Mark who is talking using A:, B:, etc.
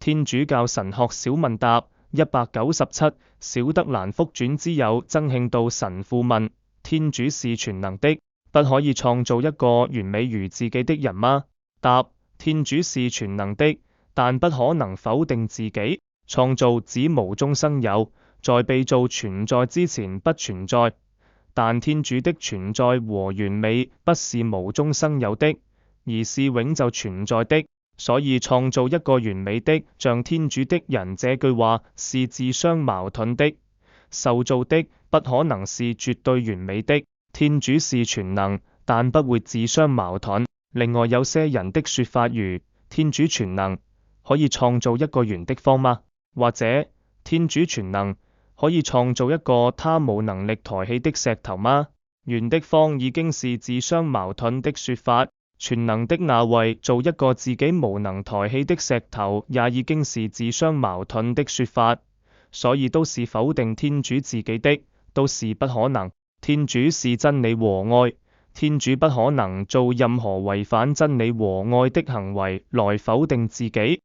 A: 天主教神學小問答197小德蘭福傳之友曾慶道神父問：天主是全能的，不可以創造一個完美如自己的人嗎？答：天主是全能的，但不可能否定自己。創造指無中生有，在被造存在之前不存在。但天主的存在和完美不是無中生有的，而是永就存在的。所以創造一個完美的像天主的人這句話是自相矛盾的。受造的不可能是絕對完美的，天主是全能，但不會自相矛盾。另外有些人的說法如天主全能，可以創造一個圓的方嗎？或者天主全能，可以創造一個他無能力抬起的石頭嗎？圓的方已經是自相矛盾的說法。全能的那位做一個自己無能抬起的石頭，也已經是自相矛盾的說法。所以都是否定天主自己的，都是不可能。天主是真理和愛，天主不可能做任何違反真理和愛的行為來否定自己。